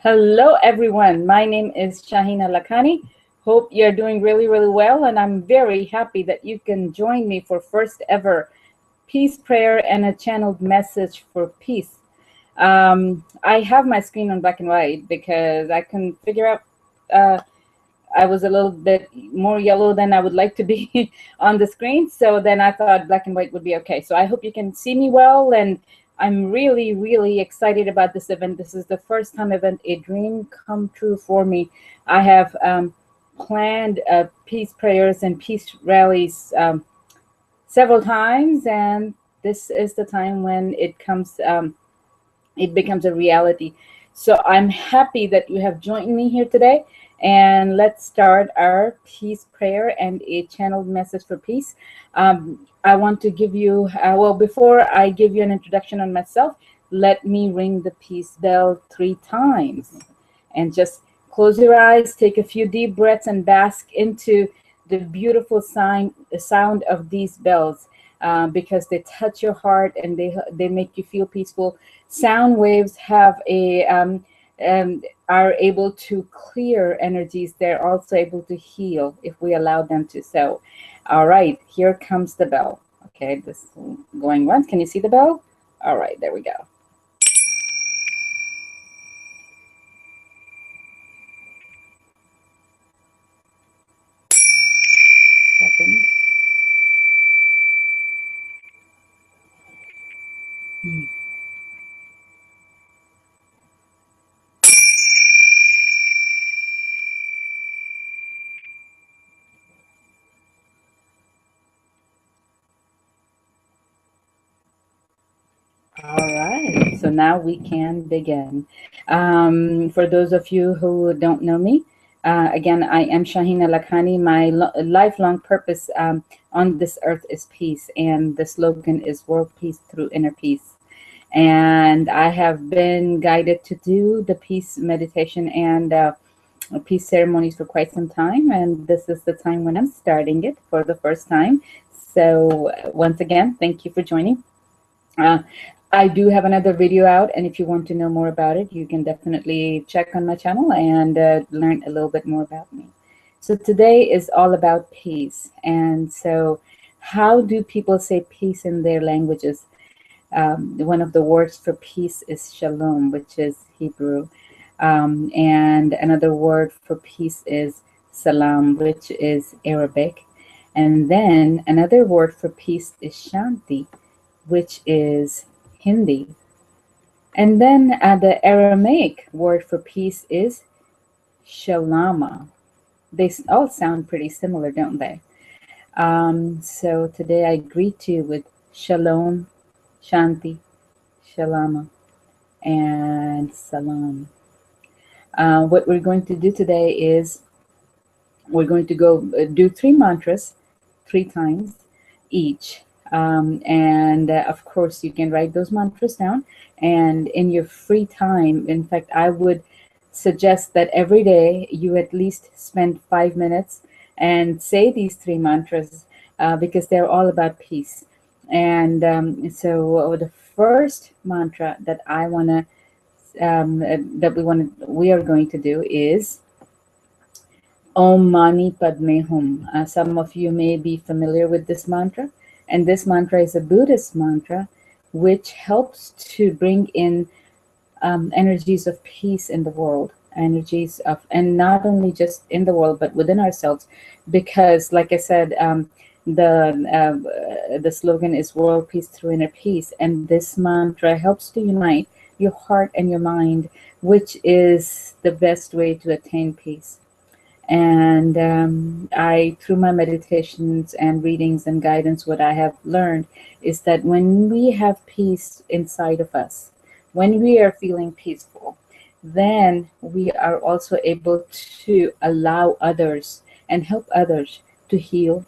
Hello, everyone. My name is Shahina Lakhani. Hope you're doing really, really well, and I'm very happy that you can join me for first ever peace prayer and a channeled message for peace. I have my screen on black and white because I couldn't figure out. I was a little bit more yellow than I would like to be on the screen, so then I thought black and white would be okay. So I hope you can see me well, and I'm really, really excited about this event. This is the first time event, a dream come true for me. I have planned peace prayers and peace rallies several times, and this is the time when it becomes a reality. So I'm happy that you have joined me here today. And let's start our peace prayer and a channeled message for peace. I want to give you, well, before I give you an introduction on myself, let me ring the peace bell 3 times. And just close your eyes, take a few deep breaths, and bask into the beautiful sound of these bells. Because they touch your heart and they make you feel peaceful. Sound waves have are able to clear energies. They're also able to heal if we allow them to. So, all right, here comes the bell. Okay, this is going once. Can you see the bell? All right, there we go. Second. All right, so now we can begin. For those of you who don't know me, again, I am Shahina Lakhani. My lifelong purpose on this earth is peace, and the slogan is World Peace Through Inner Peace. And I have been guided to do the peace meditation and peace ceremonies for quite some time, and this is the time when I'm starting it for the first time. So once again, thank you for joining. I do have another video out, and if you want to know more about it, you can definitely check on my channel and learn a little bit more about me. So today is all about peace. And so how do people say peace in their languages? One of the words for peace is shalom, which is Hebrew. And another word for peace is salam, which is Arabic. And then another word for peace is shanti, which is Hindi. And then the Aramaic word for peace is shalama. They all sound pretty similar, don't they? So today I greet you with shalom, shanti, shalama, and salam. What we're going to do today is we're going to go do 3 mantras 3 times each. And of course, you can write those mantras down. And in your free time, in fact, I would suggest that every day you at least spend 5 minutes and say these 3 mantras because they're all about peace. And so the first mantra that I want to we are going to do is Om Mani Padme Hum. Some of you may be familiar with this mantra. And this mantra is a Buddhist mantra, which helps to bring in energies of peace in the world, energies of, and not only just in the world, but within ourselves. Because, like I said, the slogan is World Peace Through Inner Peace, and this mantra helps to unite your heart and your mind, which is the best way to attain peace. And through my meditations and readings and guidance, what I have learned is that when we have peace inside of us, when we are feeling peaceful, then we are also able to allow others and help others to heal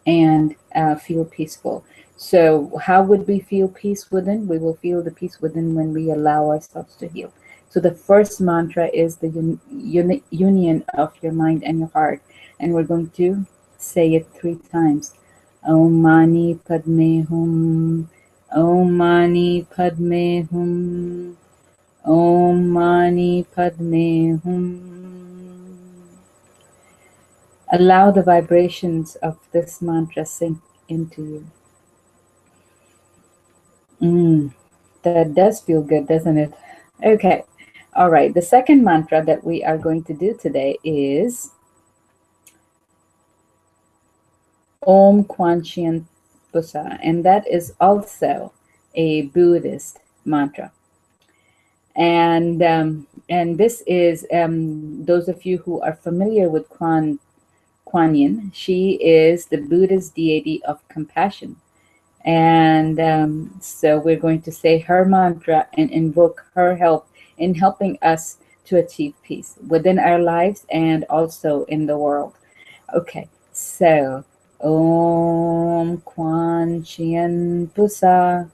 and feel peaceful. So how would we feel peace within? We will feel the peace within when we allow ourselves to heal. So the first mantra is the union of your mind and your heart. And we're going to say it 3 times. Om Mani Padme Hum. Om Mani Padme Hum. Om Mani Padme Hum. Allow the vibrations of this mantra sink into you. That does feel good, doesn't it? Okay. All right. The second mantra that we are going to do today is Om Kwanchen Busa, and that is also a Buddhist mantra. And this is those of you who are familiar with Kuan Yin. She is the Buddhist deity of compassion. And so we're going to say her mantra and invoke her help in helping us to achieve peace within our lives and also in the world. Okay, so Om Kwan Chien Pusa.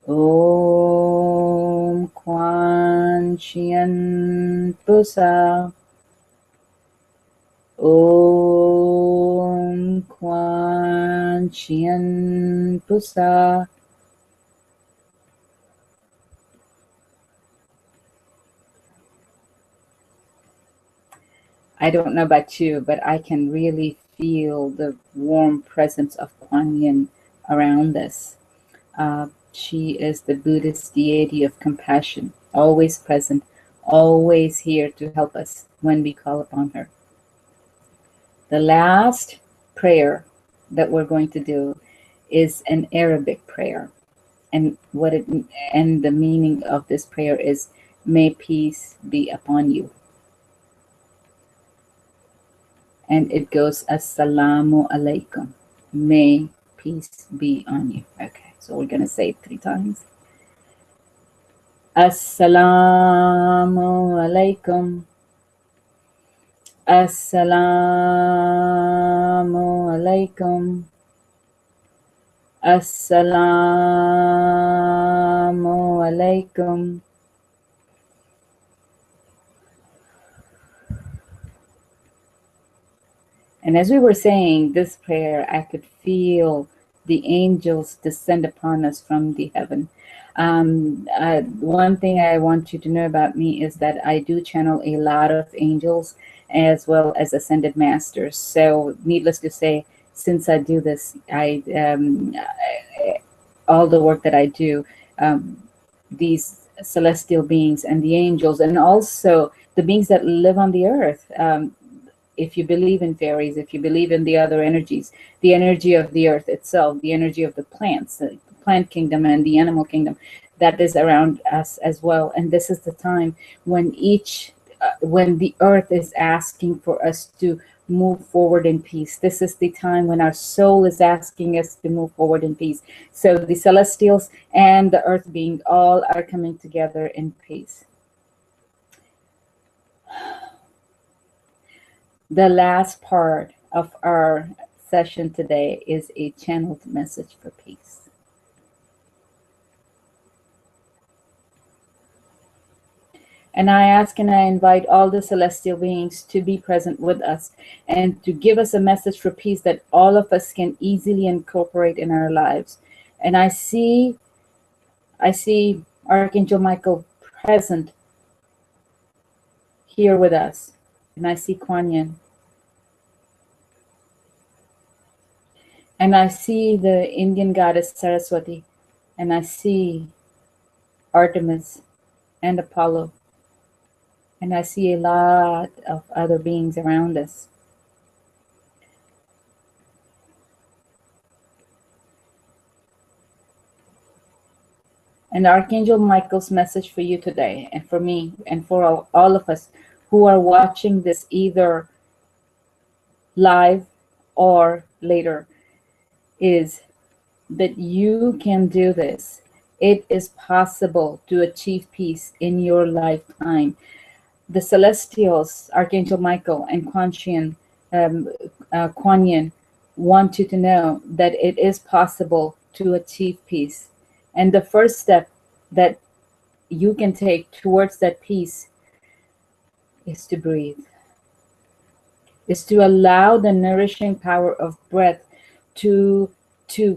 Om Kwan Chien Pusa. Om Kwan Chien Pusa. I don't know about you, but I can really feel the warm presence of Kuan Yin around us. She is the Buddhist deity of compassion, always present, always here to help us when we call upon her. The last prayer that we're going to do is an Arabic prayer. And and the meaning of this prayer is, may peace be upon you. And it goes, Assalamu alaikum. May peace be on you. Okay, so we're going to say it 3 times. Assalamu alaikum. Assalamu alaikum. Assalamu alaikum. And as we were saying this prayer, I could feel the angels descend upon us from the heaven. One thing I want you to know about me is that I do channel a lot of angels as well as ascended masters. So needless to say, since I do this, all the work that I do, these celestial beings and the angels, and also the beings that live on the earth, if you believe in fairies, if you believe in the other energies, the energy of the earth itself, the energy of the plants, the plant kingdom and the animal kingdom, that is around us as well. And this is the time when when the earth is asking for us to move forward in peace. This is the time when our soul is asking us to move forward in peace. So the celestials and the earth being all are coming together in peace. The last part of our session today is a channeled message for peace. And I ask and I invite all the celestial beings to be present with us and to give us a message for peace that all of us can easily incorporate in our lives. And I see Archangel Michael present here with us. And I see Kuan Yin. And I see the Indian goddess Saraswati. And I see Artemis and Apollo. And I see a lot of other beings around us. And Archangel Michael's message for you today, and for me, and for all of us who are watching this either live or later, is that you can do this. It is possible to achieve peace in your lifetime. The celestials, Archangel Michael and Kuan Yin, want you to know that it is possible to achieve peace. And the first step that you can take towards that peace is to breathe, is to allow the nourishing power of breath to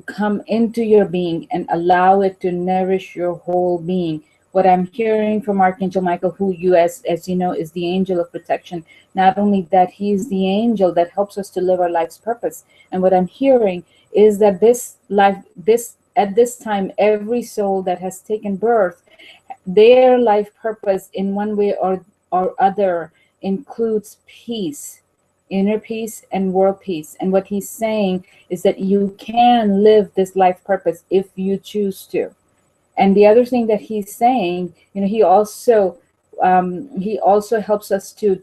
come into your being and allow it to nourish your whole being What I'm hearing from Archangel Michael, who you, as you know, is the angel of protection. Not only that, he is the angel that helps us to live our life's purpose. And what I'm hearing is that this life, at this time, every soul that has taken birth, their life purpose in one way or other includes peace, inner peace and world peace. And what he's saying is that you can live this life purpose if you choose to. And the other thing that he's saying, he also helps us to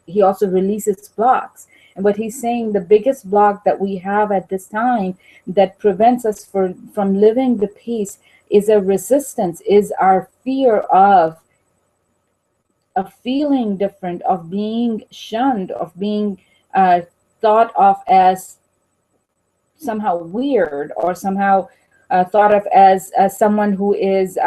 he also releases blocks. And what he's saying, the biggest block that we have at this time that prevents us from living the peace is a resistance, is our fear of feeling different, of being shunned, of being thought of as somehow weird, or somehow thought of as someone who is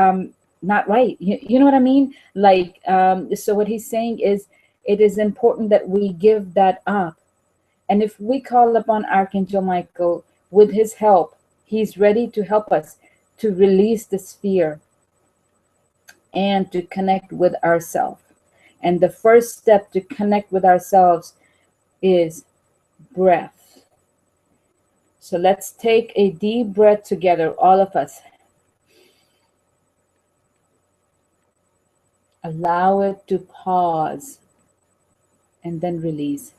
not right. You know what I mean? Like, so what he's saying is, it is important that we give that up. And if we call upon Archangel Michael with his help, he's ready to help us to release this fear and to connect with ourselves. And the first step to connect with ourselves is breath. So let's take a deep breath together, all of us. Allow it to pause and then release.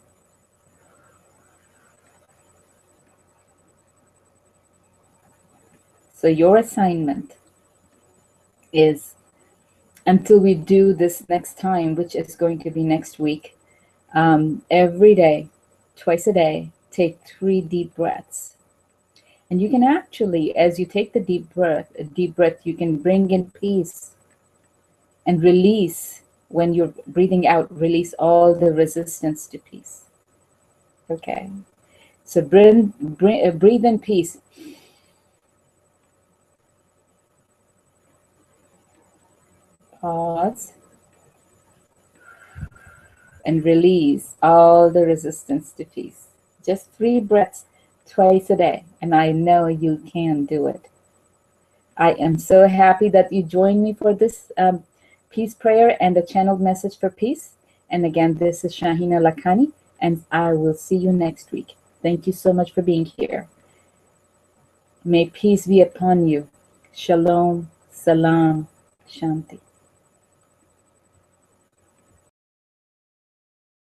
So your assignment is, until we do this next time, which is going to be next week, every day, twice a day, take 3 deep breaths. And you can actually, as you take the deep breath, you can bring in peace and release. When you're breathing out, release all the resistance to peace. Okay. So breathe in peace. Pause. And release all the resistance to peace. Just 3 breaths twice a day. And I know you can do it. I am so happy that you joined me for this peace prayer and the channeled message for peace. And again, this is Shahina Lakhani, and I will see you next week. Thank you so much for being here. May peace be upon you. Shalom, salam, shanti.